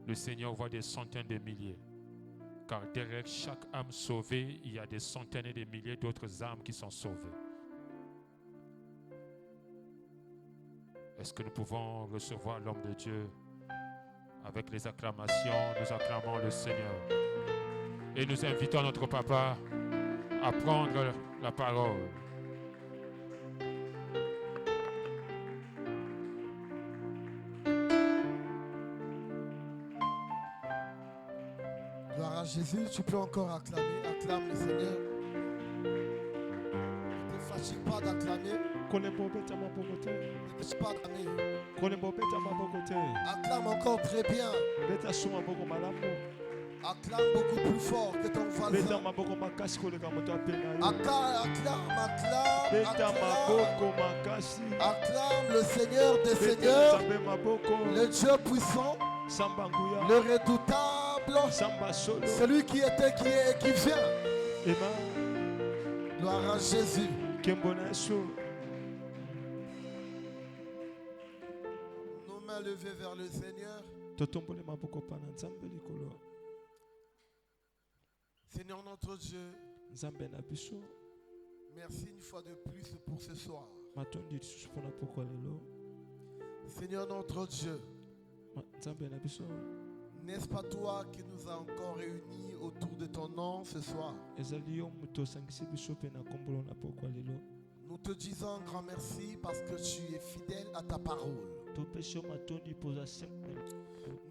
le Seigneur voit des centaines de milliers. Car derrière chaque âme sauvée, il y a des centaines et des milliers d'autres âmes qui sont sauvées. Est-ce que nous pouvons recevoir l'homme de Dieu avec les acclamations? Nous acclamons le Seigneur. Et nous invitons notre papa à prendre la parole. Gloire à Jésus, tu peux encore acclamer. Acclame le Seigneur. Ne te fatigue pas d'acclamer. Ne te fatigue pas d'acclamer. Acclame encore très bien. Acclame beaucoup plus fort que ton voisin. Acclame le Seigneur des Seigneurs, le Dieu puissant, le redoutable, celui qui était, qui est et qui vient. Gloire à Jésus. Nos mains levées vers le Seigneur. Seigneur notre Dieu, merci une fois de plus pour ce soir. Seigneur notre Dieu, n'est-ce pas toi qui nous as encore réunis autour de ton nom ce soir? Nous te disons un grand merci parce que tu es fidèle à ta parole. Nous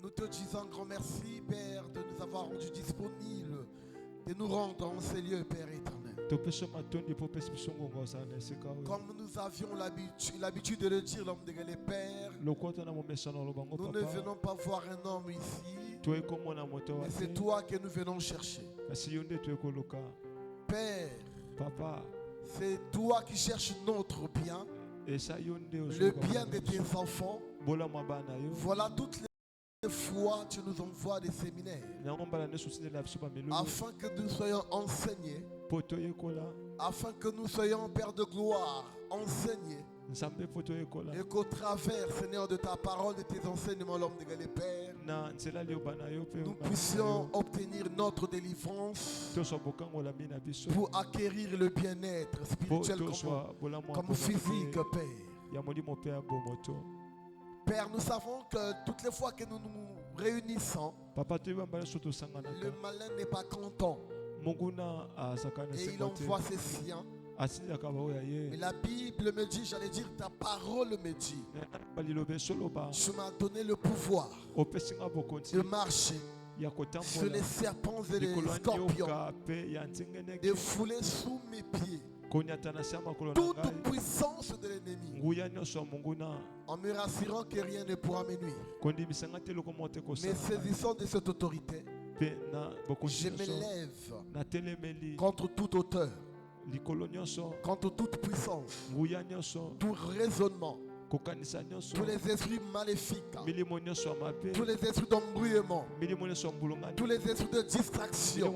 te disons un grand merci, Père, de nous avoir rendus disponibles, de nous rendre en ces lieux, Père éternel. Comme nous avions l'habitude de le dire, l'homme de les pères, nous ne venons pas voir un homme ici, mais c'est toi que nous venons chercher. Père, Papa, c'est toi qui cherches notre bien, le bien de tes enfants. Voilà toutes les fois tu nous envoies des séminaires afin que nous soyons enseignés, afin que nous soyons, Père de gloire, enseignés, et qu'au travers, Seigneur, de ta parole, de tes enseignements, l'homme de les pères, nous puissions obtenir notre délivrance pour acquérir le bien-être spirituel comme physique, Père. Père, nous savons que toutes les fois que nous nous réunissons, le malin n'est pas content et il envoie ses siens. Et la Bible me dit, j'allais dire, ta parole me dit, tu m'as donné le pouvoir de marcher sur les serpents et les scorpions, de fouler sous mes pieds toute puissance de l'ennemi, en me rassurant que rien ne pourra me nuire. Mais saisissant de cette autorité, je m'élève contre toute hauteur, contre toute puissance, tout raisonnement, tous les esprits maléfiques, tous les esprits d'embrouillement, tous les esprits de distraction,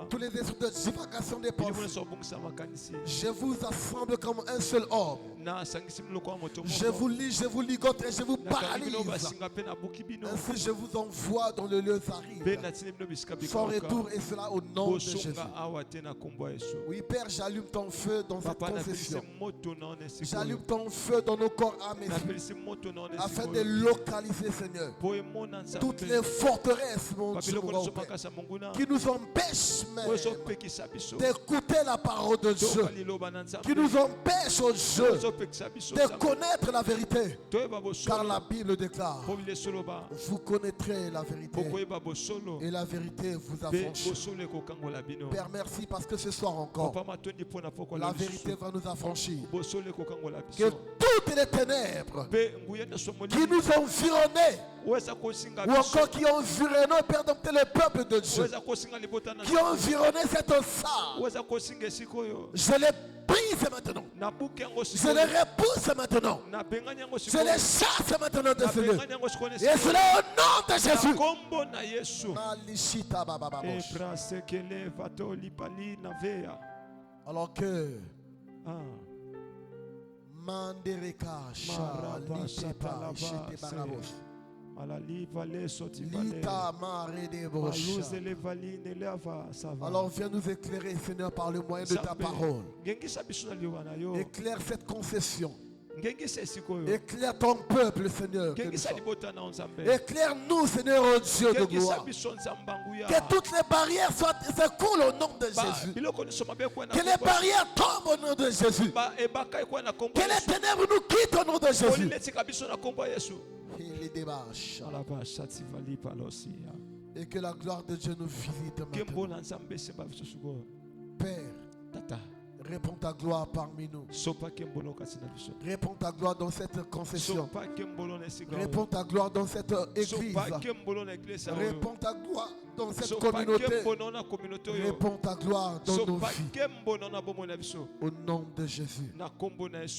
tous les esprits de divagation des pensées. Je vous assemble comme un seul homme. Je vous lie, je vous ligote et je vous paralyse. Ainsi je vous envoie dans le lieu aride, sans retour, et cela au nom de Jésus. Oui, Père, j'allume ton feu dans cette concession. J'allume ton feu dans nos corps, âme et esprit, afin de localiser, Seigneur, toutes les forteresses, mon Dieu, mon Père, qui nous empêchent même d'écouter la parole de Dieu, qui nous empêchent, oh Dieu, de connaître la vérité. Car la Bible déclare, vous connaîtrez la vérité et la vérité vous affranchit. Père, merci parce que ce soir encore, la vérité va nous affranchir. Que toutes les ténèbres qui nous ont environnés, ou encore qui ont environné, Père, le peuple de Dieu, qui ont environné cette salle, je les brise maintenant, je les repousse maintenant, je les chasse maintenant de ce lieu, et cela au nom de Jésus. Alors que Mandereka Shalitepa Shete Barabos, Lita mare de bosha. Alors viens nous éclairer, Seigneur, par le moyen de ta parole. Éclaire cette concession. Éclaire ton peuple, Seigneur. Éclaire-nous, Seigneur, oh Dieu de gloire. Que toutes les barrières s'écoulent au nom de Jésus. Que les barrières tombent au nom de Jésus. Que les ténèbres nous quittent au nom de Jésus. Et que la gloire de Dieu nous visite maintenant. Père, réponds ta gloire parmi nous. Réponds ta gloire dans cette concession. Réponds ta gloire dans cette église. Réponds ta gloire dans cette communauté. Réponds ta gloire dans nos vies. Au nom de Jésus.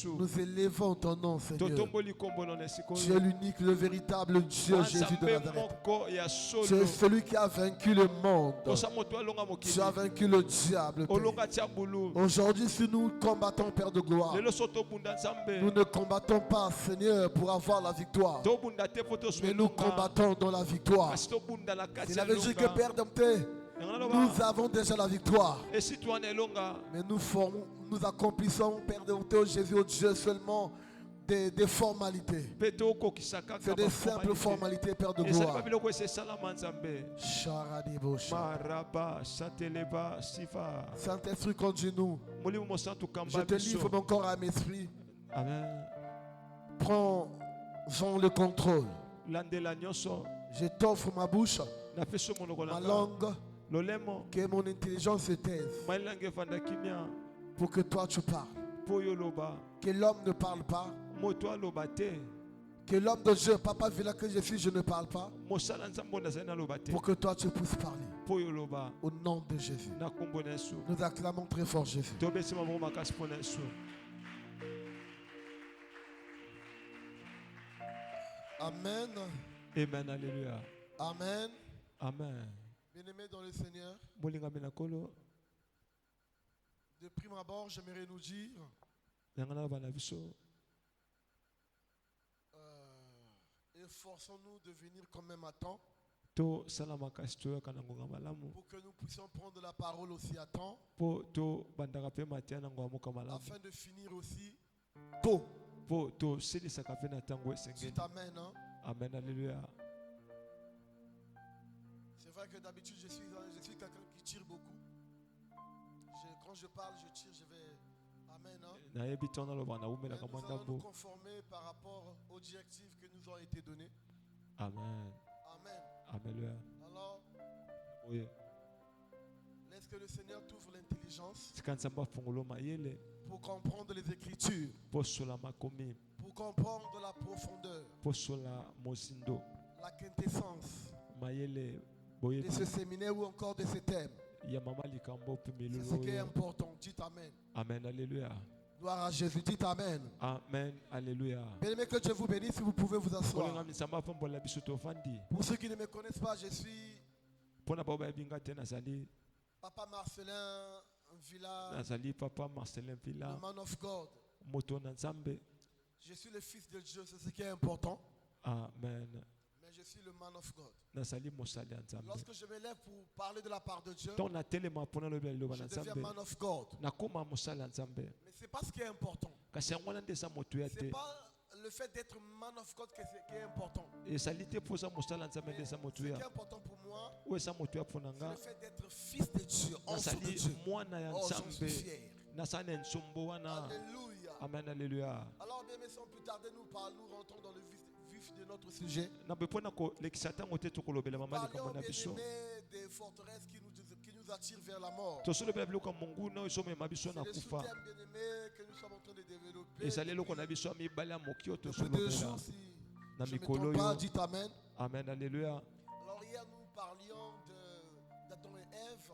Nous élevons ton nom, Seigneur. Tu es l'unique, le véritable Dieu, Jésus de Nazareth. Tu es celui qui a vaincu le monde. Tu as vaincu le diable. Aujourd'hui, si nous combattons, Père de gloire, nous ne combattons pas, Seigneur, pour avoir la victoire, mais nous combattons dans la victoire. Cela veut dire que, Père Dompté, nous avons déjà la victoire. Mais nous accomplissons, Père Dompté, Jésus, au Dieu, seulement des formalités. C'est des simples formalités, Père de gloire. Saint-Esprit, conduis-nous. Je te livre mon corps à mes esprits. Prends-en le contrôle. Je t'offre ma bouche, ma langue, que mon intelligence se taise, pour que toi tu parles. Que l'homme ne parle pas. Que l'homme de Dieu, Papa, vu là que je suis, je ne parle pas. Pour que toi tu puisses parler. Au nom de Jésus. Nous acclamons très fort Jésus. Amen. Amen. Alléluia. Amen. Amen. Bien-aimés dans le Seigneur, de prime abord, j'aimerais nous dire efforçons-nous de venir quand même à temps pour que nous puissions prendre la parole aussi à temps afin de finir aussi tôt. Dites Amen. Hein? Amen. Alléluia. C'est vrai que d'habitude je suis quelqu'un qui tire beaucoup. Quand je parle, je tire, je vais Amen. Hein? Mais nous allons nous conformer par rapport aux directives que nous ont été données. Amen. Amen. Amen. Alors, oui. Laisse que le Seigneur t'ouvre l'intelligence pour comprendre les Écritures, pour comprendre la profondeur, la quintessence de ce séminaire ou encore de ce thème. C'est ce qui est important. Dites Amen. Amen. Alléluia. Gloire à Jésus. Dites Amen. Amen. Alléluia. Bien-aimés, que Dieu vous bénisse. Si vous pouvez vous asseoir. Pour ceux qui ne me connaissent pas, je suis Papa Marcelin Villa, le man of God. Je suis le fils de Dieu, c'est ce qui est important. Amen. Mais je suis le man of God. Lorsque je me lève pour parler de la part de Dieu, je deviens man of God. Mais ce n'est pas ce qui est important. Ce n'est pas le fait d'être man of God qui est important. Ce qui est important pour moi, c'est le fait d'être fils de Dieu, enfant de Dieu. Oh, j'en suis fier. Alléluia. Amen. Alléluia. Alors, bien, mais sans plus tarder, nous rentrons dans le vif de notre sujet. Parlons, bien-aimés, des forteresses qui nous attirent vers la mort. C'est le sous-thème, bien-aimé, que nous sommes en train de développer. Depuis 2 jours, si je ne me trompe pas, dites Amen. Amen. Alléluia. Alors hier, nous parlions d'Adam et Ève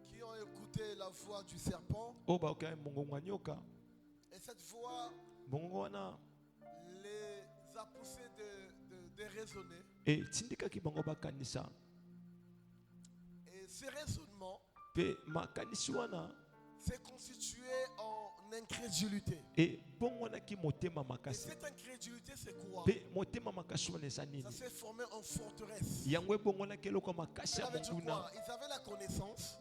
qui ont écouté la voix du serpent. Et cette voix les a poussés de raisonner. Et ce raisonnement s'est constitué en incrédulité. Et cette incrédulité, c'est quoi? Ça s'est formé en forteresse. Ils avaient quoi? Ils avaient la connaissance.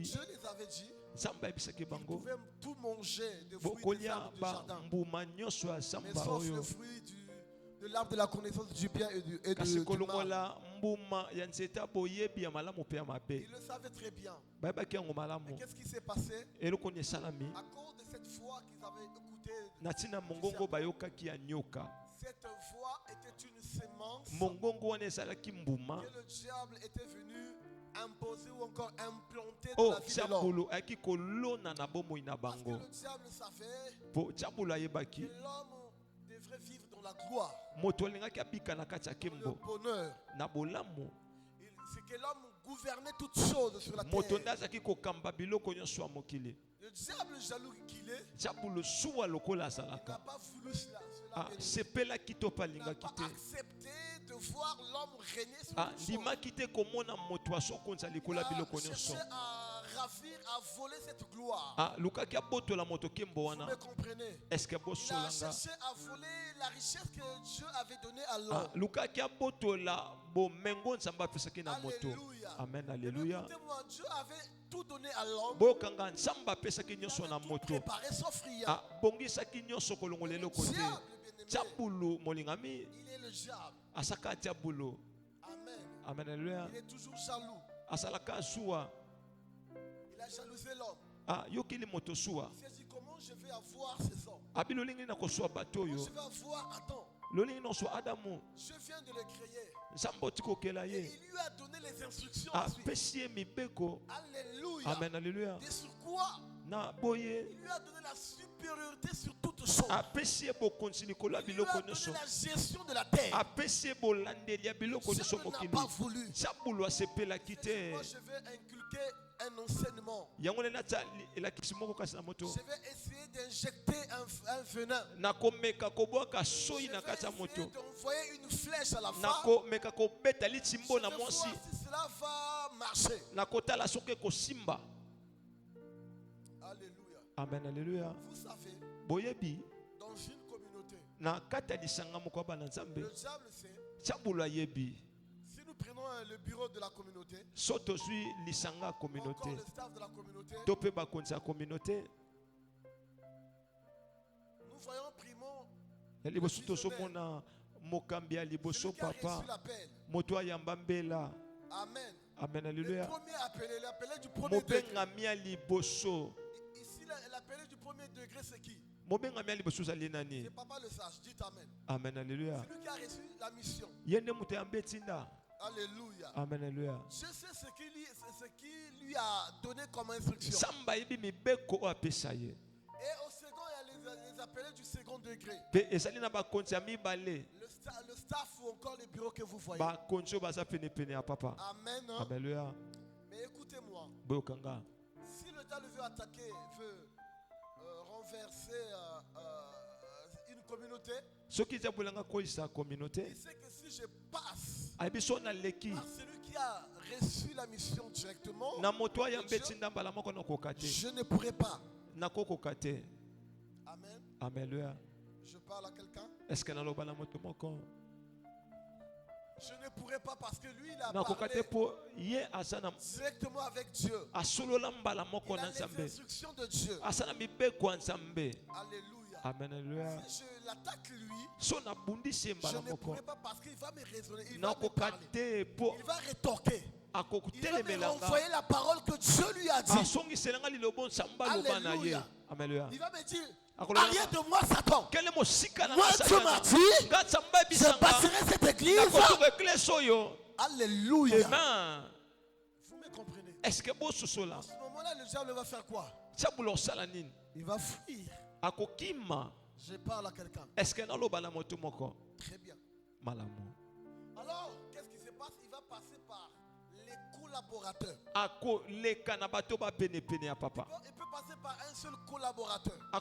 Dieu les avait dit. Ils pouvaient tout manger de fruits des arbres du jardin. Mais sauf le fruit de l'arbre de la connaissance du bien et du mal. Ils le savaient très bien. Mais qu'est-ce qui s'est passé? À cause de cette voix qu'ils avaient écoutée, cette voix était une sémence que le diable était venu imposer ou encore implanter dans la vie de l'homme. Parce que le diable savait que l'homme devrait vivre dans la gloire, le bonheur. C'est que l'homme gouvernait toutes choses sur la terre. Le diable jaloux qu'il est, il n'a pas voulu cela. Il n'a pas accepté de voir l'homme régner sur toutes choses. Il a cherché à ravir, à voler cette gloire. Vous me comprenez? Il a cherché à voler la richesse que Dieu avait donnée à l'homme. Alléluia. Amen, alléluia. Écoutez-moi, Dieu avait tout donné à l'homme. Il avait tout préparé sauf rien. Il est le diable. Amen. Amen. Il est toujours jaloux. Il a jalousé l'homme. Il s'est dit comment je vais avoir ces hommes. Comment je vais avoir Adam. Je viens de le créer. Et il lui a donné les instructions à suivre. Alléluia. Amen, alléluia. Et sur quoi? Il lui a donné la supériorité sur toutes choses. Il lui a donné la gestion de la terre. Il n'a pas voulu. Moi, je vais inculquer un enseignement. Je vais essayer d'injecter un venin. Je vais essayer d'envoyer une flèche à la fin. Je vais voir si cela va marcher. Alléluia. Amen, alléluia. Vous savez, dans une communauté, le diable sait. Si nous prenons le bureau de la communauté, encore le staff de la communauté, nous voyons primo celui qui a reçu l'appel. Amen. Amen, Le alléluia. premier appelé, l'appelé du premier degré. Ici, l'appelé du premier degré, c'est qui? C'est Papa le sage. Dites Amen. Amen, alléluia. Celui qui a reçu la mission. Alléluia. Amen, alléluia. Je sais ce qu'il lui a donné comme instruction. Et au second, il y a les appelés du second degré. Le staff ou encore les bureaux que vous voyez. Amen. Alléluia. Mais écoutez-moi. Si le diable veut attaquer, veut renverser une communauté, il sait que si je passe par celui qui a reçu la mission directement, je ne pourrai pas. Amen. Amen. Je parle à quelqu'un. Est-ce que je ne pourrai pas parce que lui, il a parlé directement avec Dieu. Il a les instructions de Dieu. Alléluia. Amen, alléluia. Si je l'attaque lui, je ne pourrai pas parce qu'il va me raisonner. Il va me parler. Il va rétorquer. Il va me renvoyer la parole que Dieu lui a dit. Alléluia. Il va me dire, arrière de moi, Satan. Moi, tu m'as dit, je bâtirai cette église. Alléluia. Vous me comprenez? À ce moment-là, le diable va faire quoi? Il va fuir. Je parle à quelqu'un. Très bien. Alors, qu'est-ce qui se passe? Il va passer par les collaborateurs. Il peut passer par un seul collaborateur. Il va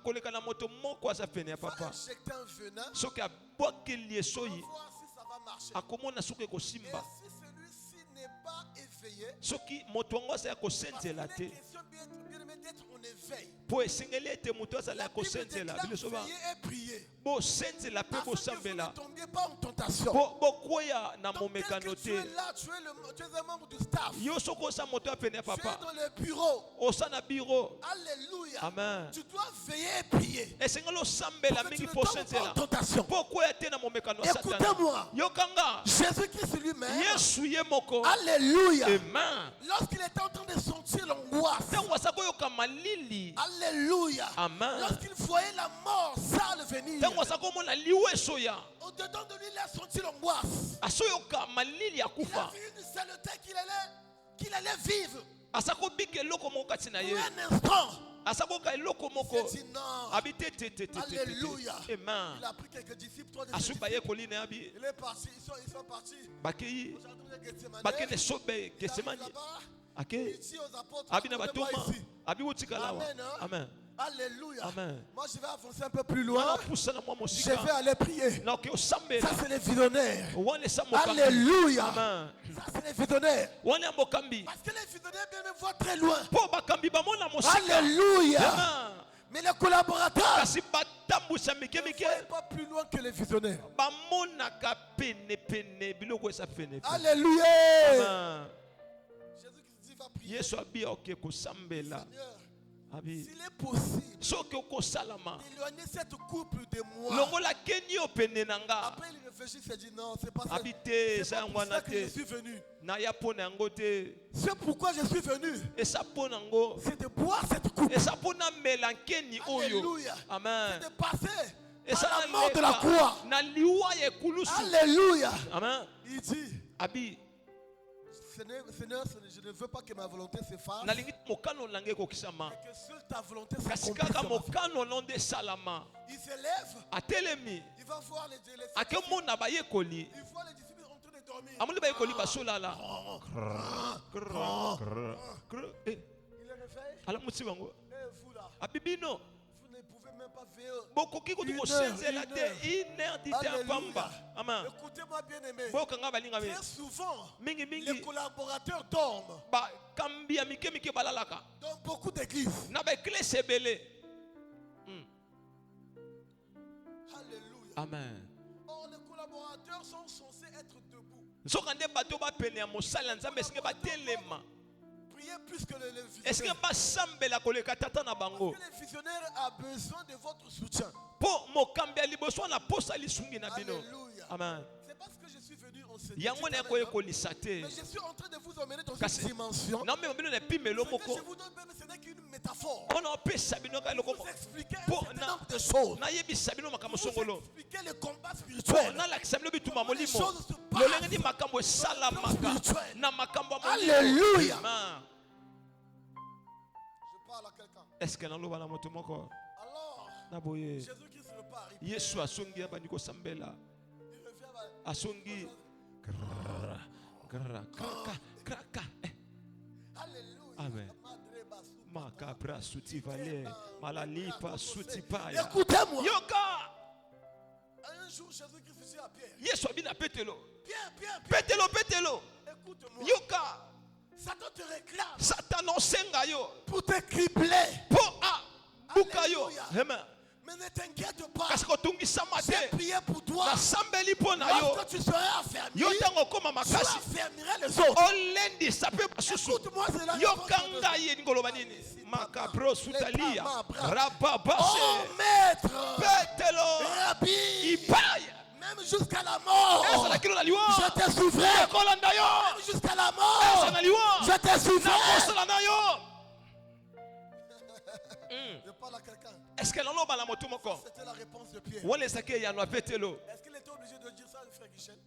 injecter un venin. On va voir si ça va marcher. Et si celui-ci n'est pas éveillé, parce qu'il est question d'être éveil. Po esengeli ete moto azala kosenzela biloso ba. Bo senzela pe bo sambela. Ne tombiez pas en tentation. Bo koya na momekano te. Tu es là, tu es un membre du staff. Yo soko sa moto apene papa. Tu es dans le bureau. Osa na bureau. Alléluia. Amen. Tu dois veiller et prier. Esengelo sambela mingi po senzela. Po koya te na momekano satana. Écoutez-moi. Yokanga. Jésus-Christ lui-même. Yesu ye moko. Alléluia. Amen. Lorsqu'il était en train de sentir l'angoisse. Alléluia. Amen. Lorsqu'il voyait la mort sale venir. Au-dedans de lui, il a senti l'angoisse. Il a vu une saleté qu'il allait vivre. Pour un instant. Il s'est dit non. Alléluia. Amen. Il a pris quelques disciples. Il est parti. Ils sont partis. Il dit aux apôtres, Amen. Alléluia. Amen. Moi je vais avancer un peu plus loin. Je vais aller prier. Ça c'est les visionnaires. Alléluia. Amen. Ça c'est les visionnaires. Parce que les visionnaires me voient très loin. Alléluia. Amen. Mais les collaborateurs ne voient pas plus loin que les visionnaires. Alléluia. Amen. Yesu abi oke kusambela. S'il est possible d'éloigner cette couple de moi. Après il réfléchit, il s'est dit non, c'est pas ça. C'est pas pour ça que je suis venu. C'est pourquoi je suis venu. C'est de boire cette coupe. Alléluia. Amen. C'est de passer par la mort de la croix. Alléluia. Amen. Il dit Abi. Seigneur, je ne veux pas que ma volonté se fasse, mais que seule ta volonté s'accomplisse. Il s'élève, il va voir les disciples. Il voit les disciples en train de dormir. Il les réveille. Et vous là, vous ne pouvez même pas veiller. Écoutez-moi bien aimé. Très souvent, les collaborateurs dorment dans beaucoup d'églises. Alléluia. Amen. Or, les collaborateurs sont censés être debout. Priez plus que les visionnaires. Parce que les visionnaires ont besoin de votre soutien. Alléluia. Amen. C'est parce que je suis venu enseigner. Mais je suis en train de vous emmener dans une dimension. Ce que je vous donne même, ce n'est qu'une métaphore. Pour vous expliquer un certain nombre de choses. Pour vous expliquer le combat spirituel. Les choses se passent dans le plan spirituel. Alléluia. Je parle à quelqu'un. Est-ce que alors, Jésus-Christ ne part. Il revient. Asongi. Alléluia. Amen. Makabra sutivale, malalipa sutipaya. Écoutez-moi. Yoka. Un jour, Jésus-Christ dit à Pierre. Yesu abina petelo. Pierre. Petelo. Écoute-moi. Yoka. Satan te réclame. Satan osenga yo. Pour te cribler. Po a. Buka yo. Amen. Mais ne t'inquiète pas. J'ai prié pour toi. Lorsque tu seras affermi, tu affermiras les autres. Écoute-moi, c'est la oh maître, Rabbi, même jusqu'à la mort, je te souffrais. Même jusqu'à la mort, je te souffrais. Je parle à quelqu'un. Est-ce que l'on la moto moko? C'était la réponse de Pierre. Est-ce qu'il était obligé de dire ça, frère Guichel?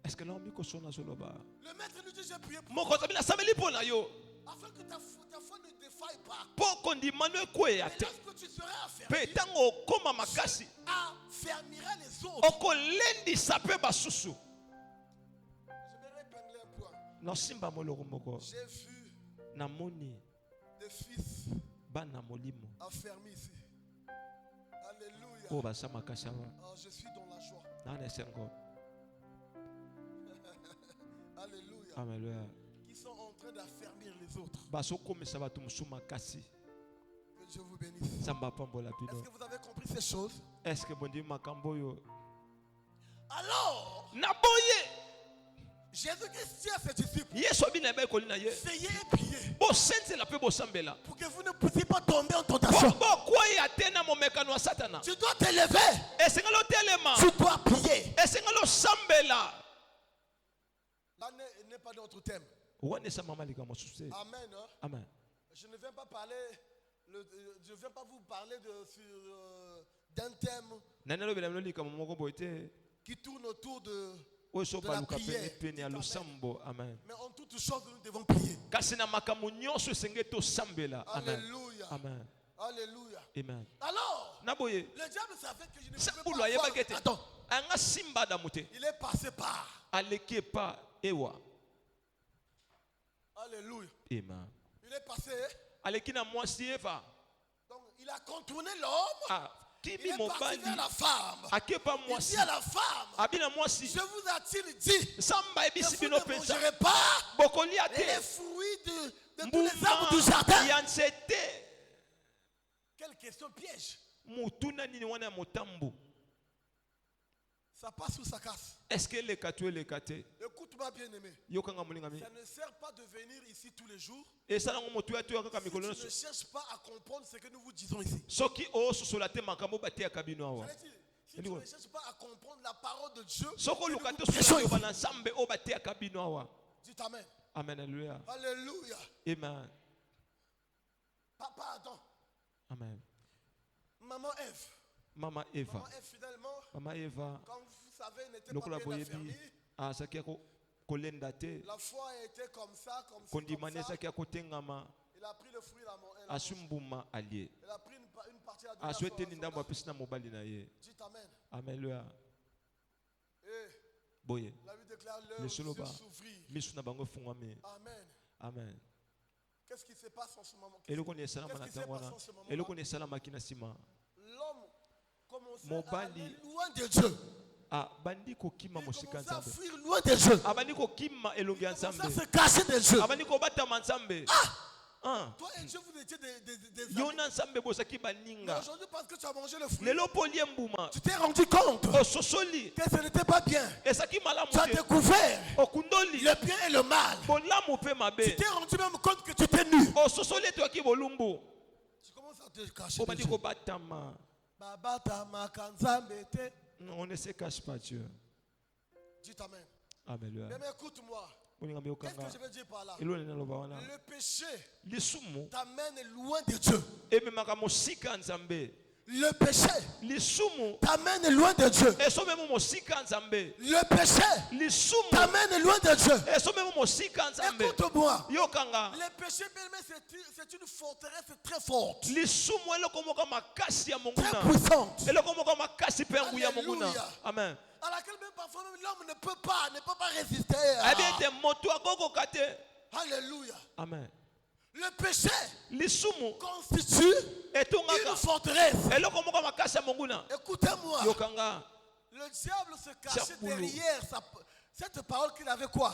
Est-ce que l'on miko sona soloba? Le maître lui dit j'ai prié pour moko sabina sameli pona yo. Afin que ta foi ne défaille pas. Pour qu'on dit manuel kwea te. Lorsque tu seras affermi, petango koma makasi. Affermira les autres. Oko lendi sape basusu. Je vais épingler un point. Non simba moloko moko. J'ai vu namoni des fils bana molimo affermis ici. Alléluia. Oh basama kashawa. Oh, je suis dans la joie. Nane sengo. Alléluia. Alléluia. Qui sont en train d'affermir les autres. Basoko mesaba tumusuma kasi. Que Je vous bénisse. Est-ce que vous avez compris ces choses? Alors, Jésus-Christ dit à ses disciples, veillez et priez pour que vous ne puissiez pas tomber en tentation. Tu dois t'élever. Tu dois prier. Là n'est pas notre thème. Amen. Hein? Amen. Je ne viens pas parler, je ne viens pas vous parler d'un thème qui tourne autour de la prière. Amen. Mais en toutes choses, nous devons prier. Alléluia. Amen. Alléluia. Amen. Alors, le diable savait que je ne pouvais pas avoir. Attends. Il est passé par. Alléluia. Amen. Il est passé. Donc, il a contourné l'homme. Il est parti vers la femme. Il dit à la femme, je vous a-t-il dit que vous ne mangerez pas les fruits de tous les arbres du jardin? Quelle question piège. Ça passe ou ça casse? Écoute-moi bien aimé. Ça ne sert pas de venir ici tous les jours. Si tu ne cherches pas à comprendre ce que nous vous disons ici. Si tu ne cherches pas à comprendre la parole de Dieu, dis amen. Amen. Alléluia. Alléluia. Amen. Papa Adam. Amen. Maman Ève. Maman Eva. Maman Eva. Quand vous savez, n'était pas bien affermie. La foi était comme ça, comme ça. Il a pris le fruit là. Il a pris une partie à donner. Dites amen. Amen. La vie déclare leur s'ouvrir. Amen. Amen. Qu'est-ce qui se passe en ce moment? L'homme commençait à aller loin de Dieu. Il commençait à fuir loin de Dieu. Il commençait à se cacher de Dieu. Toi et Dieu, vous étiez des amis. Mais aujourd'hui, parce que tu as mangé le fruit, tu t'es rendu compte que ce n'était pas bien. Tu as découvert le bien et le mal. Tu t'es rendu même compte que tu t'es nu. Tu commences à te cacher de Dieu. On ne se cache pas Dieu. Dites amen. Amen. Mais écoute-moi. Qu'est-ce que je veux dire par là? Le péché t'amène loin de Dieu. Le péché t'amène loin de Dieu. Le péché t'amène loin de Dieu. Écoute-moi. Le péché, c'est une forteresse très forte. Très puissante. Alléluia. Amen. À laquelle même parfois l'homme ne peut pas résister. Alléluia. Amen. Le péché constitue une forteresse. Écoutez-moi. Le diable se cachait derrière cette parole qu'il avait quoi?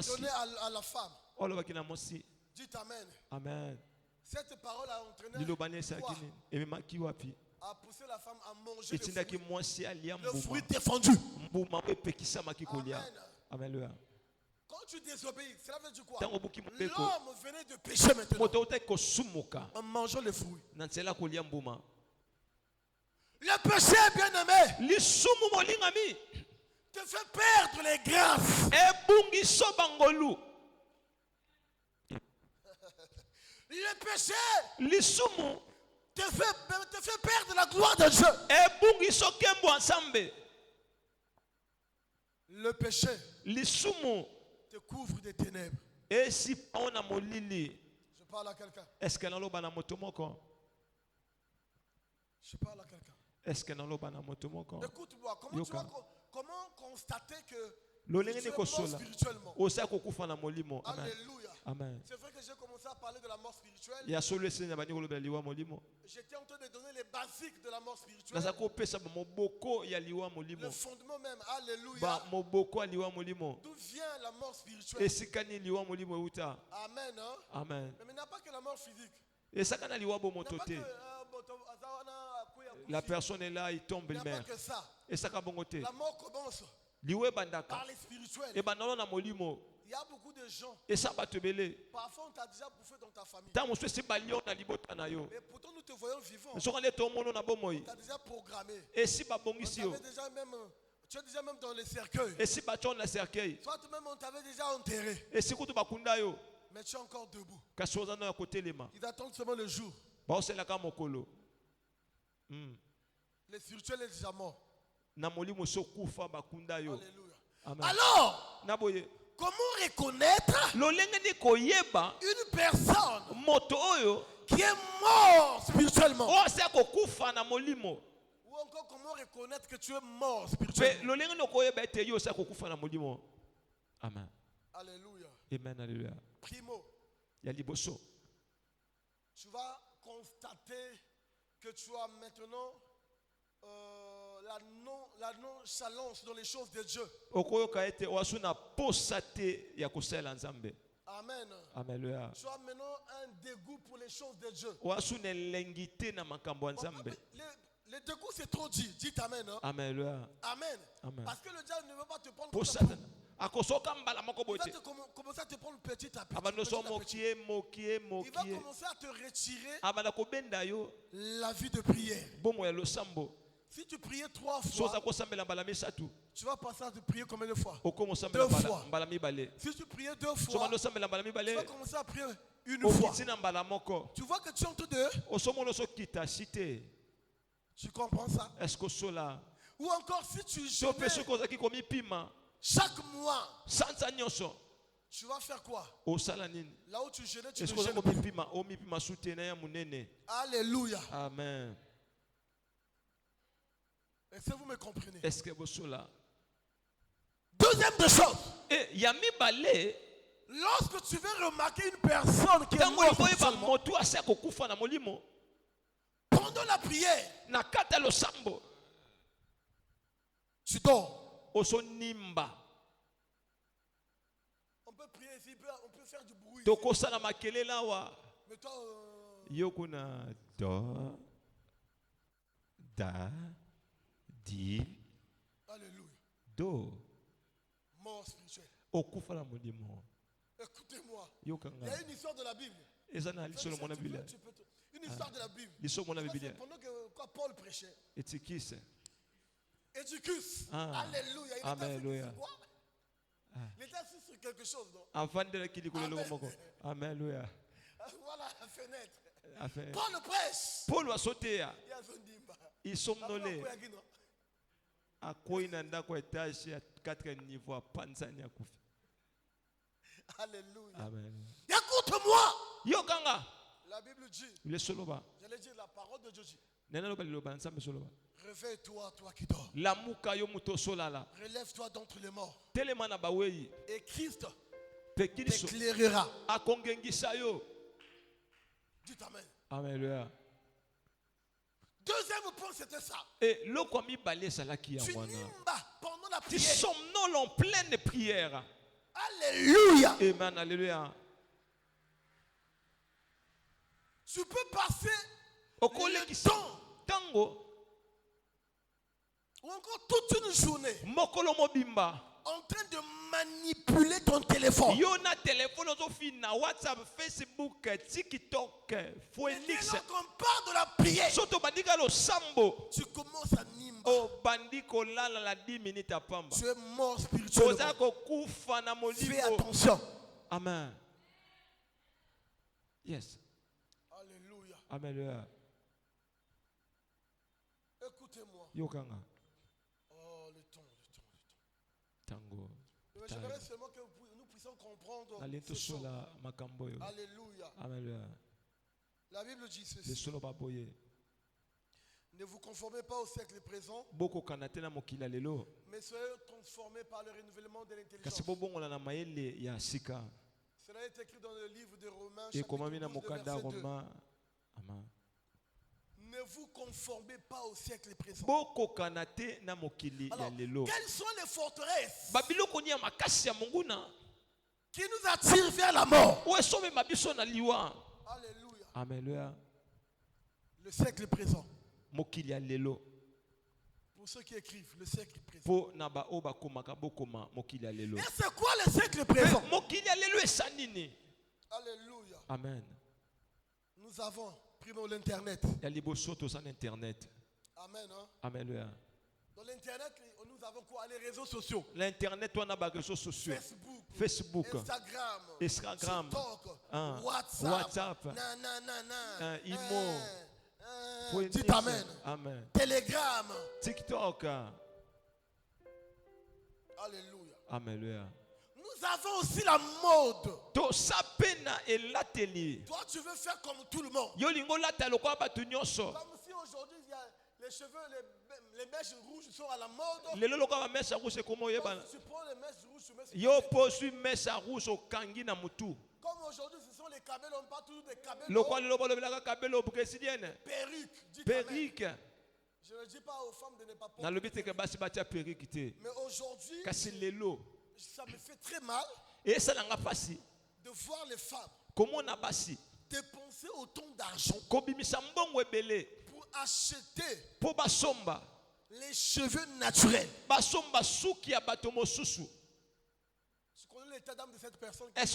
Donnée à la femme. Dites amen. Amen. Cette parole a entraîné quoi? A poussé la femme à manger le fruit défendu. Amen. Quand tu désobéis, cela veut dire quoi? L'homme venait de pécher maintenant en mangeant le fruit. Le péché, bien aimé, te fait perdre les grâces. Le péché te fait perdre la gloire de Dieu. Le péché te couvre des ténèbres. Je parle à quelqu'un. Je parle à quelqu'un. Écoute-moi, comment constater que Tu es mort spirituellement. Alléluia. Amen. C'est vrai que j'ai commencé à parler de la mort spirituelle. J'étais en train de donner les basiques de la mort spirituelle. Le fondement même. Alléluia. D'où vient la mort spirituelle? Amen. Hein? Amen. Mais il n'y a pas que la mort physique. La personne est là, il tombe, il meurt. Et ça la mort commence par les spirituels. Il y a beaucoup de gens. Parfois on t'a déjà bouffé dans ta famille. Mais pourtant nous te voyons vivant. On t'a déjà programmé. Tu es déjà même dans les cercueils. Soit même on t'avait déjà enterré. Mais tu es encore debout. Ils attendent seulement le jour. Les spirituels est déjà mort. Alléluia. Amen. Alors, comment reconnaître une personne qui est morte spirituellement? Ou encore comment reconnaître que tu es mort spirituellement? Amen. Alléluia. Amen. Alléluia. Primo, tu vas constater que tu as maintenant la nonchalance dans les choses de Dieu. Amen. Amen. Tu as maintenant un dégoût pour les choses de Dieu. Le dégoût c'est trop dit. Dites Amen. Hein? Amen. Amen. Parce que le diable ne veut pas te prendre pour comme ça. Il va commencer à te prendre petit à petit. Il va commencer à te retirer la vie de prière. Si tu priais 3 fois, tu vas passer à te prier combien de fois? 2 fois. Si tu priais 2 fois, tu vas commencer à prier 1 fois. Tu vois que tu es en train de... Tu comprends ça? Ou encore si tu jeûnes chaque mois, tu vas faire quoi? Là où tu jeûnes, tu ne jeûnes plus. Alléluia. Amen. Est-ce que vous me comprenez? Est-ce que vous êtes là? Deuxième des choses. Et lorsque tu veux remarquer une personne qui est morte spirituellement, pendant la prière, tu dors. On peut prier ici, on peut faire du bruit. Mais toi, Yokuna do da di alléluia. Do Mort spirituelle. Écoutez-moi. Il y a une histoire de la Bible. Une histoire de la Bible. Pendant que Paul prêchait. Éticus. Alléluia. Il était assis sur quelque chose. Amen. Voilà la fenêtre. Paul Paul prêche. Paul va sauter. Ils sont nolés. À quoi il n'a pas étage à 4 niveaux à Panzania Koufi. Alléluia. Amen. Écoute-moi. Yokanga. La Bible dit. Le soloba. J'allais dire la parole de Dieu dit. Réveille-toi, toi qui dors. Relève-toi d'entre les morts. Et Christ t'éclairera. Dites Amen. Amen. Deuxième point, c'était ça. Et tu nimbas pendant la prière. Ils sont en pleine prière. Alléluia. Amen. Alléluia. Tu peux passer le temps. Ou encore toute une journée en train de manipuler ton téléphone. WhatsApp, Facebook, TikTok, Phoenix. Quand on parle de la prière, tu commences à nimba. Tu es mort spirituellement. Fais attention. Amen. Yes. Alléluia. Amen. Écoutez-moi. Yokanga. Oh, le temps. Tango. J'aimerais seulement que nous puissions comprendre. Alléluia. Alléluia. La Bible dit ceci. Ne vous conformez pas au siècle présent, mais soyez transformés par le renouvellement de l'intelligence. Cela est écrit dans le livre de Romains, chapitre 12, verset 2. Ne vous conformez pas au siècle présent. Alors, quelles sont les forteresses qui nous attirent vers la mort? Alléluia. Le siècle présent. Pour ceux qui écrivent, le siècle présent. Et c'est quoi le siècle présent? Alléluia. Amen. Nous avons primo l'internet. Amen. Hein? Amen. Dans l'internet, nous avons quoi? Les réseaux sociaux. L'internet, on a des réseaux sociaux. Facebook, Instagram, TikTok, WhatsApp, Imo. Dites Amen. Amen. Telegram, TikTok. Alléluia. Alléluia. Nous avons aussi la mode. Toi, tu veux faire comme tout le monde. Comme si aujourd'hui, les cheveux, les mèches rouges sont à la mode. Tu prends les mèches rouges, comme aujourd'hui, ce sont les cabellos, on parle toujours des cabellos. Perruque. Je ne dis pas aux femmes de ne pas porter. Mais aujourd'hui, ça me fait très mal de voir les femmes dépenser autant d'argent pour acheter les cheveux naturels. Je connais l'état d'âme de cette personne qui a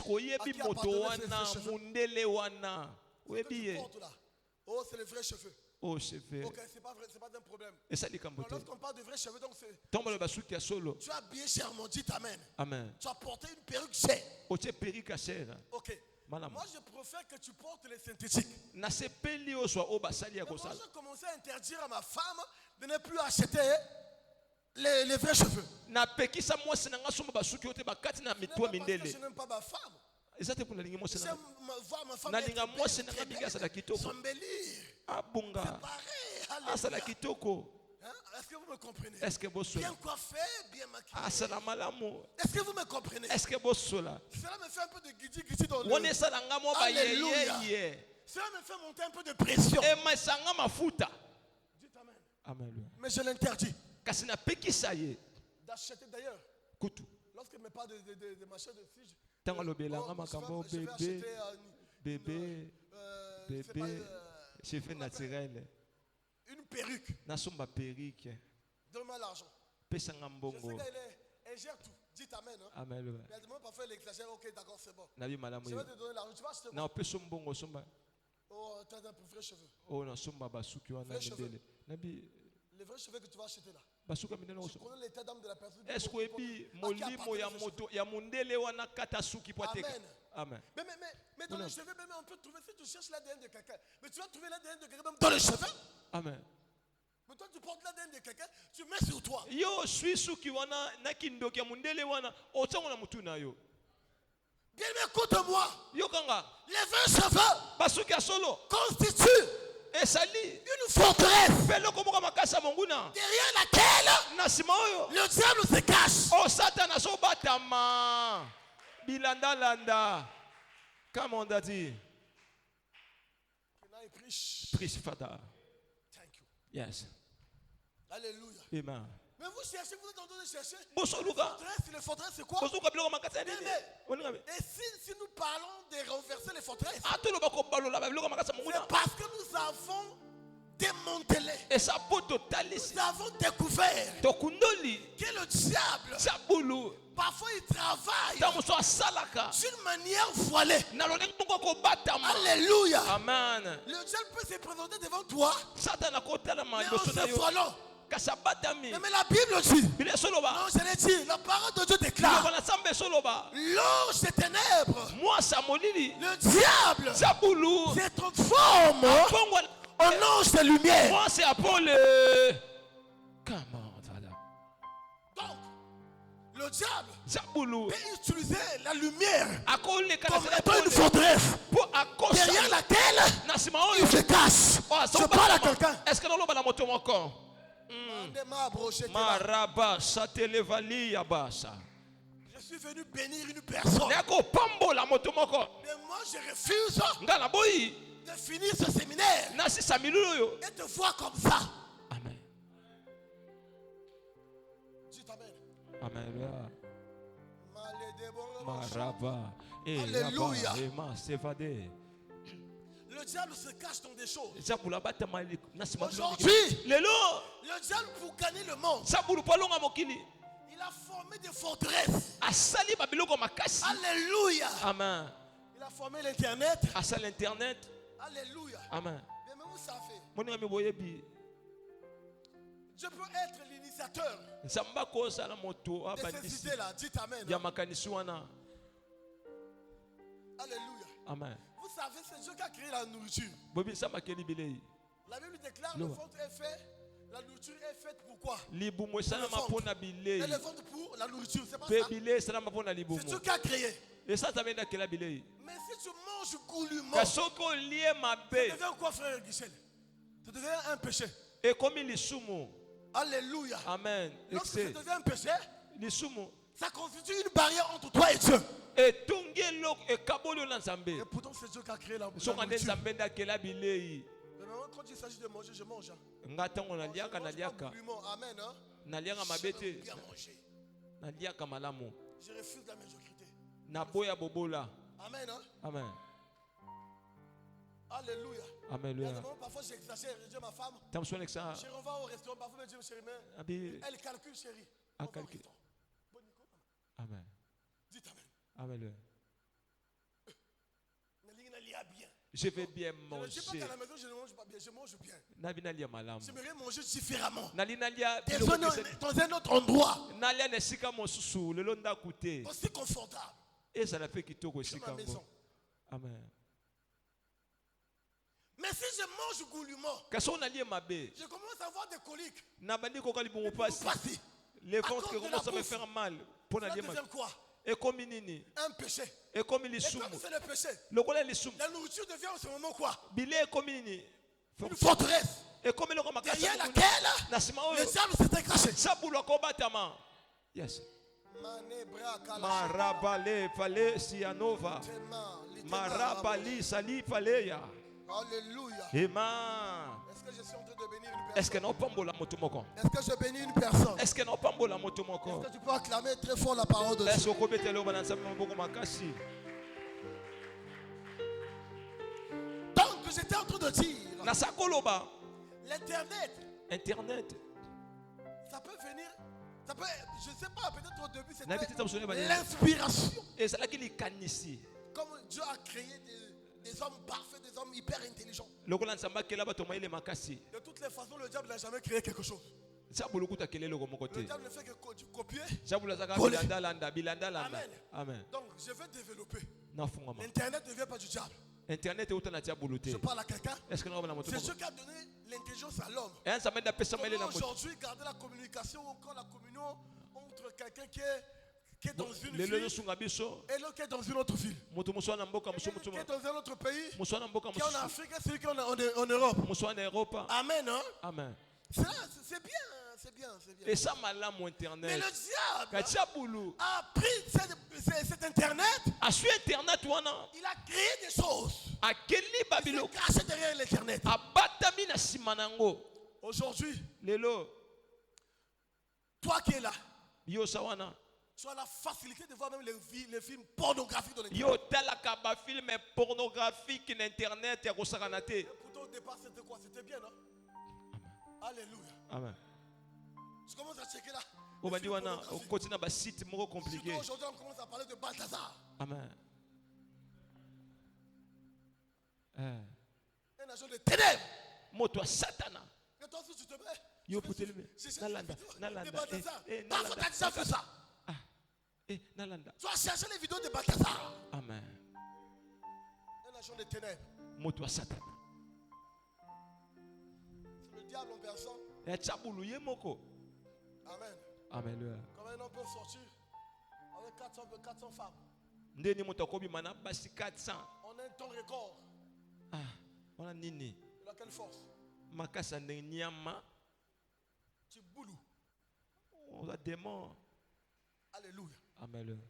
oh, c'est les vrais cheveux. Oh, cheveux. Ok, c'est pas vrai, c'est pas un problème. Lorsqu'on parle de vrais cheveux, donc c'est. Tu as habillé chèrement, dites Amen. Amen. Tu as porté une perruque chère. Ok. Moi, je préfère que tu portes les synthétiques. Moi, j'ai commencé à interdire à ma femme de ne plus acheter les vrais cheveux. Je n'aime pas ma femme. J'aime voir ma femme s'embellir. C'est pareil. Est-ce que vous me comprenez? Bien coiffé, bien maquillé. Est-ce que vous me comprenez? Cela me fait un peu de guidi dans le. Alléluia. Cela me fait monter un peu de pression. Dites Amen. Mais je l'interdis. D'acheter d'ailleurs. Lorsqu'il me parle de machin de fille, je vais acheter bébé, cheveux naturels. Une perruque. Donne-moi l'argent. Je sais qu'elle gère tout. Dites Amen. Hein? Amen. Mais parfois elle exagère. Ok, d'accord, c'est bon. Je vais te donner l'argent. Tu vas acheter quoi? Oh, tu as un vrai cheveux. Les vrais cheveux que tu vas acheter là. Je connais l'état d'âme de la personne. Amen. Mais dans les cheveux, même on peut trouver, si tu cherches l'ADN de quelqu'un, mais tu vas trouver l'ADN de quelqu'un même dans les cheveux. Amen. Mais toi, tu portes l'ADN de quelqu'un, tu mets sur toi. Bien écoute-moi. Les 20 cheveux constituent une forteresse derrière laquelle le diable se cache. Come on, Daddy. Can I preach? Preach, Father. Thank you. Yes. Alléluia. Amen. Mais vous cherchez, vous êtes en train de chercher. Les forteresses, c'est quoi? Et si nous parlons de renverser les forteresses, c'est parce que nous avons démantelé. Nous avons découvert que le diable, parfois il travaille d'une manière voilée. Alléluia. Amen. Le diable peut se présenter devant toi, mais en se voilant. Mais la Bible dit, non, je l'ai dit, la parole de Dieu déclare, l'ange des ténèbres, le diable se transforme en ange de lumière. Donc, le diable peut utiliser la lumière comme étant une forteresse derrière laquelle il se cache. Je parle à quelqu'un. Maraba satelevali yabasa. Je suis venu bénir une personne. Mais moi je refuse de finir ce séminaire et de voir comme ça. Amen. Dites amen. Amen. Maraba. Alléluia. Le diable se cache dans des choses. Aujourd'hui, le diable pour gagner le monde, il a formé des forteresses. Alléluia. Amen. Il a formé l'internet. Alléluia. Amen. Mais vous savez, je peux être l'initiateur de ces idées-là. Dites amen. Alléluia. Amen. Vous savez, c'est Dieu qui a créé la nourriture. La Bible déclare le ventre est fait. La nourriture est faite pour quoi? Et le ventre pour la nourriture, c'est pas ça. C'est Dieu qui a créé. Mais si tu manges goulûment, ça devient quoi, frère Guichel? Ça devient un péché. Alléluia. Amen. Lorsque ça devient un péché, ça constitue une barrière entre toi et Dieu. Et pourtant c'est Dieu qui a créé la nourriture. Quand il s'agit de manger, je mange. Amen. Hein? Bien manger. Je refuse la médiocrité. Amen. Hein? Amen. Alléluia. Amen. Parfois j'exagère, je dis à ma femme, je reviens au restaurant, parfois je dis chérie, elle calcule chérie. Amen. Dites amen. Amen. Bien. Je vais bien manger. Je ne dis pas qu'à la maison je ne mange pas bien, je mange bien. J'aimerais manger différemment. Dans un autre endroit. Aussi confortable. Et ça n'a fait qu'il ma maison. Amen. Mais si je mange goulûment, je commence à avoir des coliques. Les ventres qui commencent à me faire mal. Ça devient quoi? Un péché. Et comme c'est le péché, la nourriture devient en ce moment quoi? Une forteresse. Derrière laquelle le diable s'était caché. Yes. Marabale fale sianova. Marabali sali faleya. Alléluia. Amen. Est-ce que je suis en train de bénir une personne? Est-ce que non pambola motomoko? Est-ce que je bénis une personne? Est-ce que non pambola motomoko? Est-ce que tu peux acclamer très fort la parole de Dieu? Est-ce que tu Donc j'étais en train de dire, Internet, ça peut venir, ça peut, je ne sais pas, peut-être au début c'était l'inspiration. Et c'est là qu'il est ici. Comme Dieu a créé des hommes parfaits, des hommes hyper intelligents. De toutes les façons, le diable n'a jamais créé quelque chose. Le diable ne fait que copier. Amen. Donc je vais développer. L'internet ne vient pas du diable. Internet je parle à quelqu'un. C'est Dieu qui a donné l'intelligence à l'homme. Comment aujourd'hui garder la communication ou encore la communion entre quelqu'un qui est dans une ville et l'autre qui est dans une autre ville. Qui est dans un autre pays, qui est en Afrique et celui qui est en Europe. Amen. Hein? Amen. C'est bien. C'est bien. Et ça m'a là mon internet. Mais le diable a pris cet internet. Il a créé des choses. Il s'est caché derrière l'internet. Aujourd'hui, toi qui es là, tu as la facilité de voir même les films pornographiques dans l'internet. Et pourtant au départ c'était quoi? C'était bien, non? Alléluia. Amen. Tu commences à checker là. Surtout aujourd'hui on commence à parler de Balthazar. Amen. Un agent de ténèbres. Moto Satana. Et toi aussi tu te mets. Yo putelme. Nalanda. Parfois tu as déjà fait ça. Nalanda. Tu as cherché les vidéos de Balthazar. Amen. Un agent de ténèbres. Moto Satana. C'est le diable en personne. Amen. Amen. Comment un homme peut sortir avec 400 femmes? On a un temps record. On a nini. De quelle force? On a des morts. Alléluia. Amen.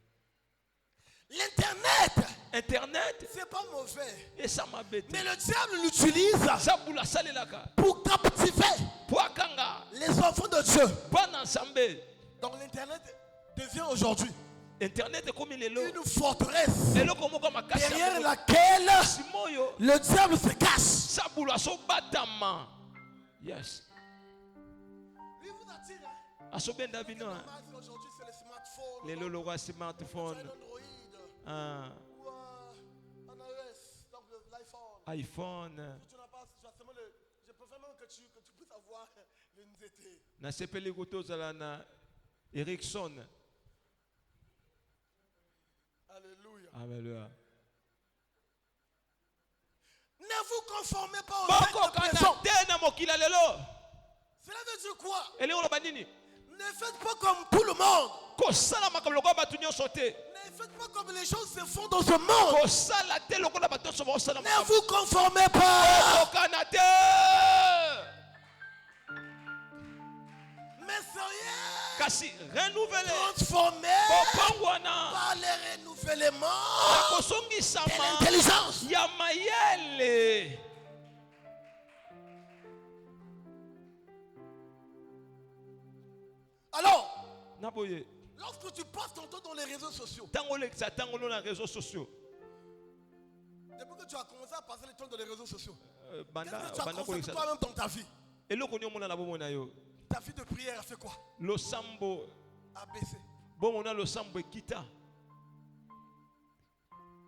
Internet, c'est pas mauvais. Et ça m'a bêté. Mais le diable l'utilise pour captiver les enfants de Dieu. Donc l'Internet devient aujourd'hui Internet est comme une forteresse derrière laquelle le diable se cache. Yes. Lui vous attire. Aujourd'hui c'est le smartphone. Les Ou un iOS, donc iPhone. Je préfère même que tu puisses avoir le NZT. Na sepeli kutoza na Ericsson. Alléluia. Alléluia. Ne vous conformez pas aux pressions. Cela veut dire quoi? Ne faites pas comme tout le monde. Ne faites pas comme les choses se font dans ce monde. Ne vous conformez pas. Mais soyez transformés par le renouvellement de l'intelligence. Alors, lorsque tu passes ton temps dans les réseaux sociaux, depuis que tu as commencé à passer le temps dans les réseaux sociaux, qu'est-ce que tu as constaté toi-même dans ta vie? Ta vie de prière a fait quoi? A baissé.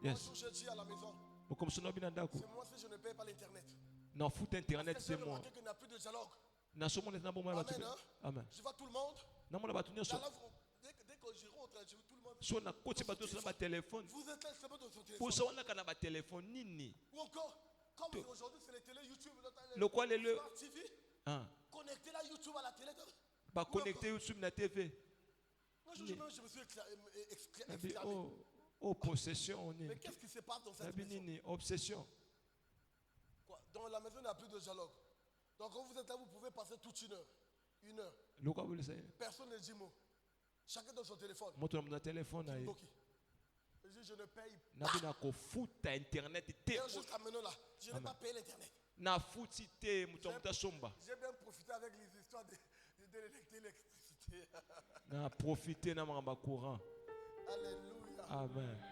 Yes. Je dis à la maison, C'est moi si je ne paye pas l'internet. Non, foot internet, c'est moi. Il n'y a plus de dialogue. Amen. Amen. Je vois tout le monde. Dès que je rentre, je vois tout le monde. Vous êtes là, c'est bon dans son téléphone. Ou encore, comme aujourd'hui, c'est les télé YouTube. Le Smart TV. Connecter la YouTube à la télé. Connecter YouTube à la TV. Moi, je me suis exclamé. Oh, possession. Mais qu'est-ce qui se passe dans cette maison? Obsession. Quoi? Dans la maison, il n'y a plus de dialogue. Donc quand vous êtes là, vous pouvez passer toute une heure. Personne ne dit mot. Chacun dans son téléphone. Je Je ne paye pas. Internet. Jusqu'à maintenant là, je n'ai pas payé l'internet. J'ai bien profité avec les histoires de l'électricité. Na profiter na mamba courant. Alléluia. Amen.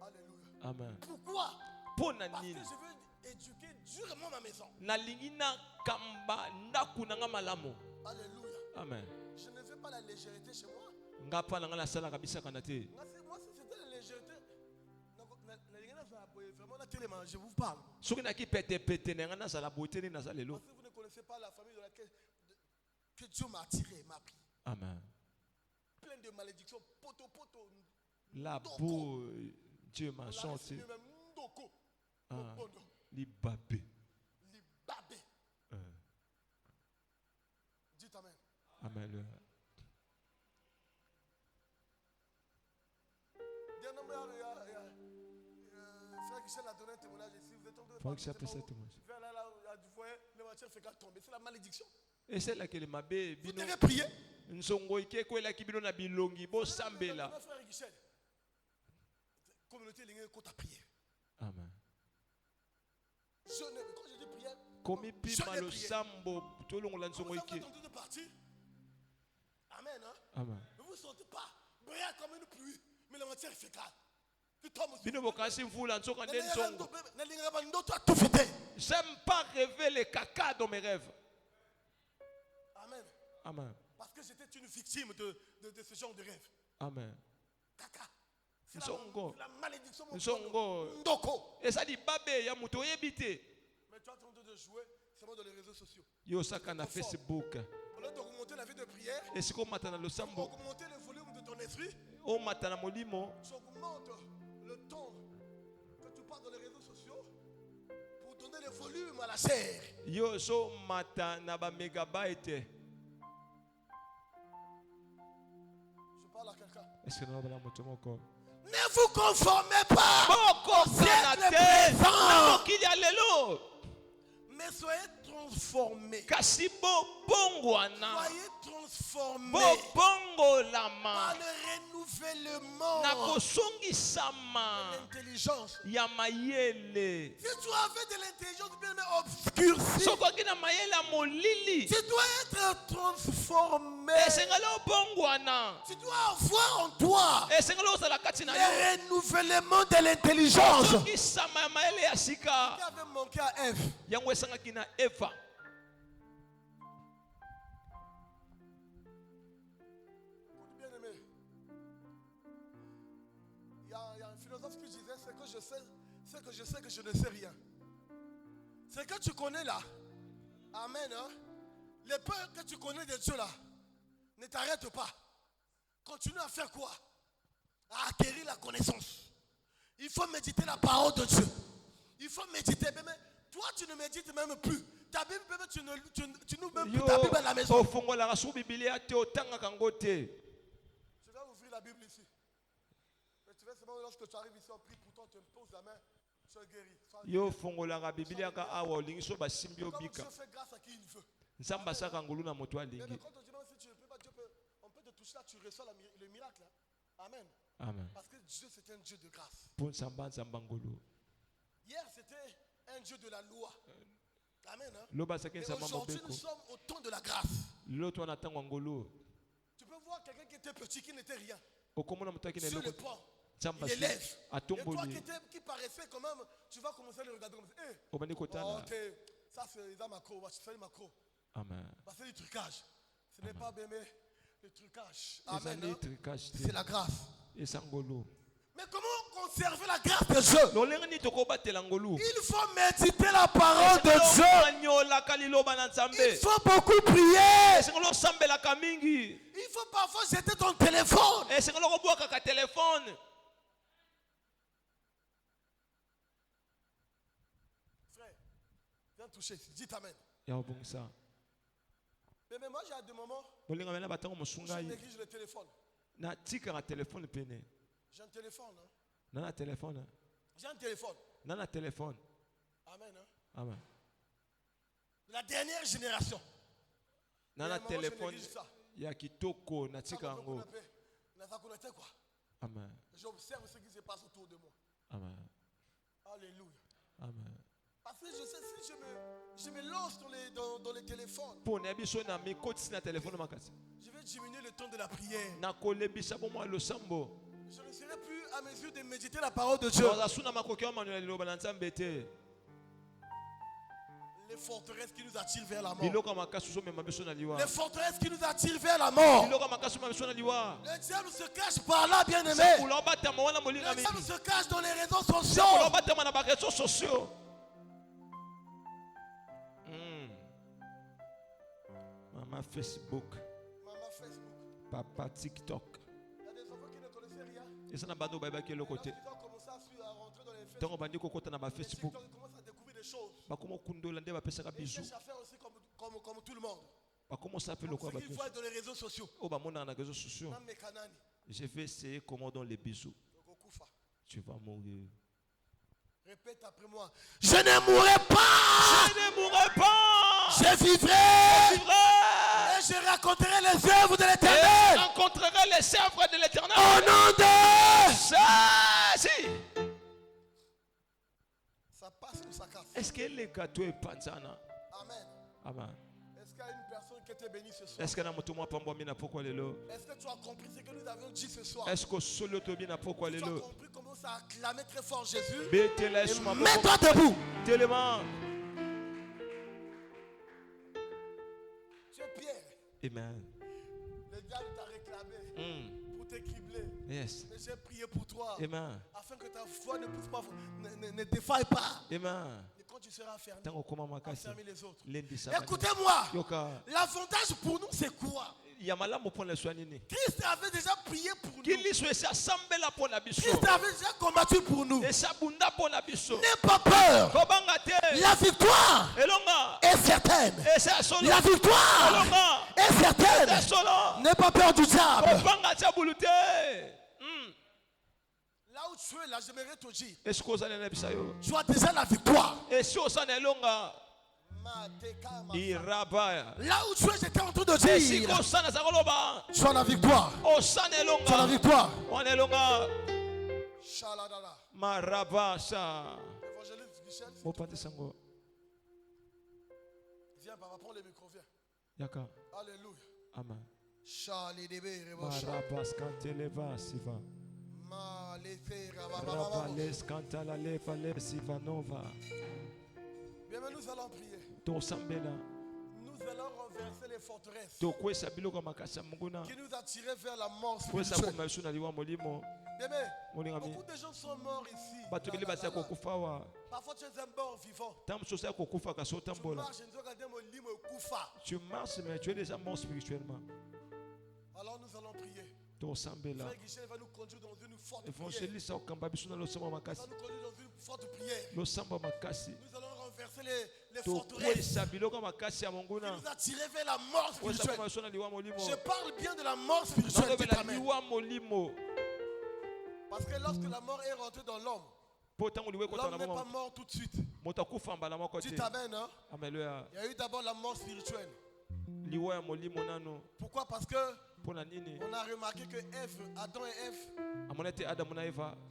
Alléluia. Amen. Pourquoi? Parce que je veux éduquer durement ma maison. Alléluia. Amen. Je ne veux pas la légèreté chez moi. Moi, si c'était la légèreté, vraiment, je vous parle. Si vous ne connaissez pas la famille de laquelle que Dieu m'a attiré, m'a pris. Amen. Plein de malédictions, poto. La boue, Dieu m'a sorti. Libabé. Dites amen. Amen. Dernièrement, frère Michel a donné un témoignage ici. Vous êtes en train de c'est la malédiction. Et c'est là que les mabé. Vous devez prier. Frère Michel. Communauté lignée côte à prier. Amen. Quand je dis prière, comme il pima le sambo tout le monde de partir. Amen. Amen. Ne vous sentez pas briller comme une pluie, mais la matière est fécale. J'aime pas rêver les caca dans mes rêves. Amen. Amen. Parce que j'étais une victime de ce genre de rêve. Amen. Caca. C'est la malédiction. Et ça dit babé, ya muto yebité. Mais tu es en train de jouer seulement dans les réseaux sociaux. Yo saka na Facebook. On doit augmenter la vie de prière. Et si on matana le sambo. Augmenter le volume de ton esprit. O matana molimo. Tu augmentes le temps que tu parles dans les réseaux sociaux pour donner le volume à la chair. Yo so matana ba mégabyte. Je parle à quelqu'un. Est-ce que nous avons la moto encore? Ne vous conformez pas au siècle présent, mais soyez transformés. Kasi bobongwana. Soyez transformés bobongolama par le renouvellement na kosongisama de l'intelligence. ya mayele. Si tu avais de l'intelligence bien obscurcie, sokoki na mayele ya molili, tu dois être transformé. esengeli obongwana, Tu dois avoir en toi esengeli ozala kati na yo le renouvellement de l'intelligence. kosongisama ya mayele ya sika. Qui avait manqué à Ève. Yango esangaki na Eva. Bien-aimé, il y a un philosophe qui disait ce que je sais que je ne sais rien. Ce que tu connais là, amen, hein? Les peurs que tu connais de Dieu là, ne t'arrête pas. Continue à faire quoi? À acquérir la connaissance. Il faut méditer la parole de Dieu. Il faut méditer. Mais toi, tu ne médites même plus. Ta Bible, tu n'ouvres même plus ta Bible à la maison. Je vais ouvrir la Bible ici. Mais tu vois seulement lorsque tu arrives ici, on prie pour toi, tu me poses la main, tu es guéri. Comme Dieu fait grâce à qui il veut. Mais quand on dit même si tu ne peux pas, on peut te toucher là, tu reçois le miracle. Là. Amen. Amen. Parce que Dieu c'est un Dieu de grâce. Hier c'était un Dieu de la loi. Amen. Hein? Et aujourd'hui nous sommes au temps de la grâce. Tu peux voir quelqu'un qui était petit, qui n'était rien. Sur le pont, il élève. Et toi qui paraissait quand même, tu vas commencer à le regarder comme ça. Ça c'est les macro, c'est macro. Amen. Parce que le trucage, ce n'est pas bien le trucage. Amen. Hein? C'est la grâce. Mais comment conserver la grâce de Dieu? Il faut méditer la parole de Dieu. Il faut beaucoup prier. Il faut parfois jeter ton téléphone. Frère, viens toucher. Dis amen. Mais moi j'ai des moments où je néglige le téléphone. J'ai un téléphone. Hein? J'ai un téléphone. Amen. Hein? Amen. La dernière génération. Nana téléphone. Ya kitoko na tika ngo. Amen. J'observe ce qui se passe autour de moi. Amen. Alléluia. Amen. Parce que je sais si je me lance dans les téléphones. Je vais diminuer le temps de la prière. Je ne serai plus à mesure de méditer la parole de Dieu. Les forteresses qui nous attirent vers la mort. Les forteresses qui nous attirent vers la mort. Le diable se cache par là, bien-aimé. Le diable se cache dans les réseaux sociaux. Maman Facebook. Papa TikTok. Il y a des enfants qui ne connaissaient rien. Et ça n'a pas de baïba qui est le côté. Ils ont commencé à rentrer dans les Facebook. Tant on dit qu'on compte dans ma Facebook. Ils commencent à découvrir des choses. Bah comment Kundo l'andé va passer à Ils bisous. cherchent à faire aussi comme tout le monde. Bah comment ça fait le quoi? Il faut être dans les réseaux sociaux. Oh bah mon dans les réseaux sociaux. Même mes canani. Je vais essayer comment dans les bisous. Tu vas mourir. Répète après moi. Je ne mourrai pas. Je ne mourrai pas. Je vivrai. Et je raconterai les œuvres de l'Éternel. Je rencontrerai les œuvres de l'Éternel. Au nom de Jésus. Ça passe ou ça casse? Est-ce que les gâteaux est panzana? Amen. Amen. Est-ce qu'il y a une personne qui était bénie ce soir? Est-ce que tu as compris ce que nous avions dit ce soir? Est-ce que tu as compris comment ça acclamait très fort Jésus? Mets-toi debout. Tellement. Tu es Pierre. Amen. Le diable t'a réclamé pour te cribler. Yes. Mais j'ai prié pour toi. Amen. Afin que ta foi ne puisse pas, ne défaille pas. Amen. Et quand tu seras fermé, fermer les autres. Écoutez-moi. L'avantage pour nous, c'est quoi? Christ avait déjà prié pour nous. Christ avait déjà combattu pour nous. N'aie pas peur. La victoire est certaine. La victoire est certaine. N'aie pas peur du diable. Là où tu es, là, j'aimerais te dire. Tu as déjà la victoire. Là où tu es, j'étais en train de dire, tu as la victoire. Tu as la victoire. Évangéliste Michel, viens, papa, prends le micro, viens. Alléluia. Amen. Bien, mais nous allons prier. Nous allons renverser les forteresses qui nous attiraient vers la mort spirituelle. Bien, mais beaucoup de gens sont morts ici. Parfois tu es un mort vivant. Tu marches, mais tu es déjà mort spirituellement. Alors nous allons prier. Frère Guichet va nous conduire dans une forte prière. Il va nous conduire dans une forte prière. Nous allons renverser les forteresses qui nous attiraient vers la mort spirituelle. Je parle bien de la mort spirituelle. Parce que lorsque la mort est rentrée dans l'homme, l'homme n'est pas mort tout de suite. Tu t'amènes, hein? Il y a eu d'abord la mort spirituelle. Pourquoi? Parce que on a remarqué que Adam et Ève,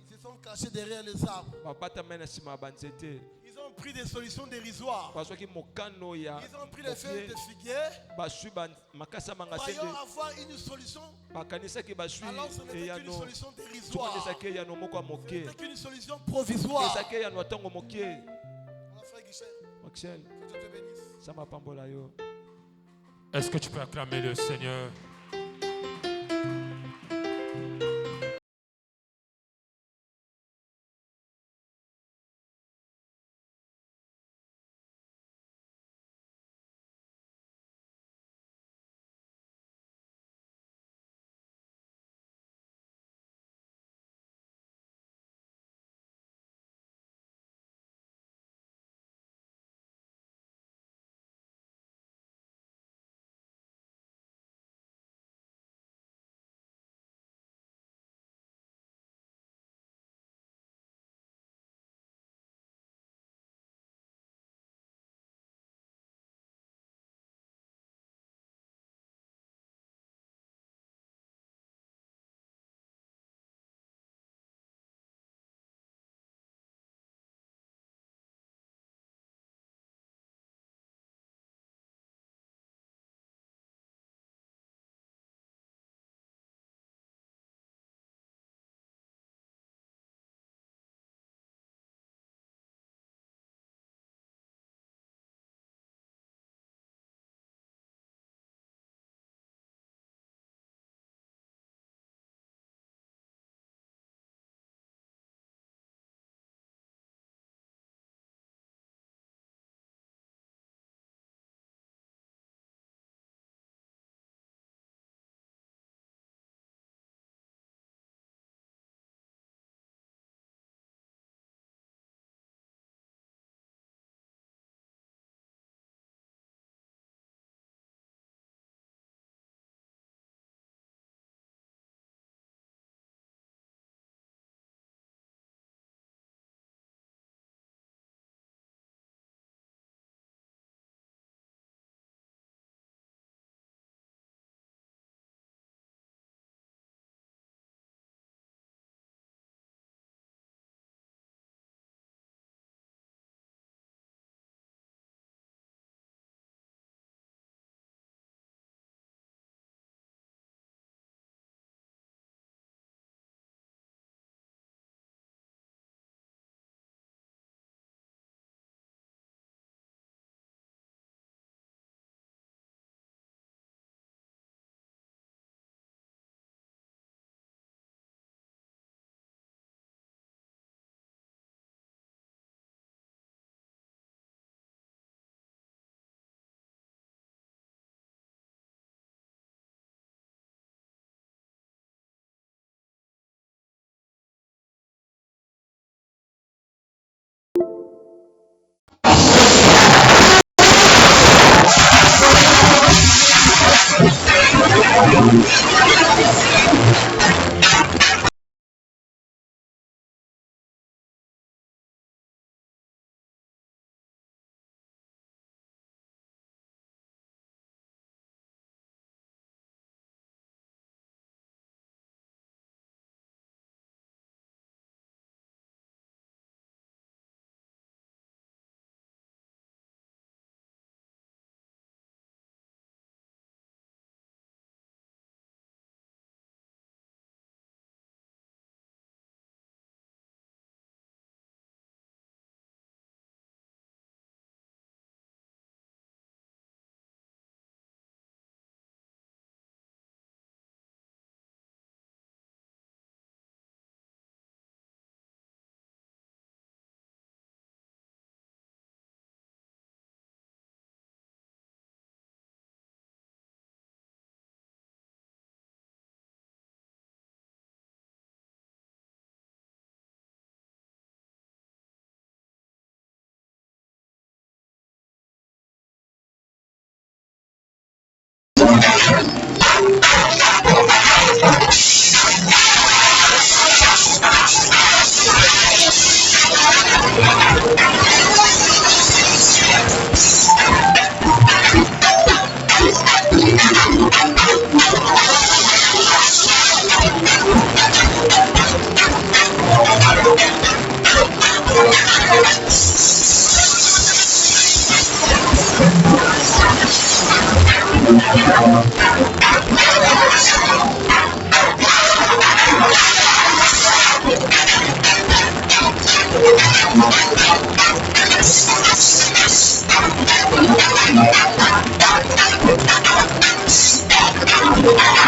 ils se sont cachés derrière les arbres. Ils ont pris des solutions dérisoires. Ils ont pris les feuilles de figuier, croyant avoir une solution, alors ce n'était qu'une solution dérisoire. C'était qu'une solution provisoire. Alors frère Guichet, que Dieu te bénisse. Est-ce que tu peux acclamer le Seigneur? Thank you.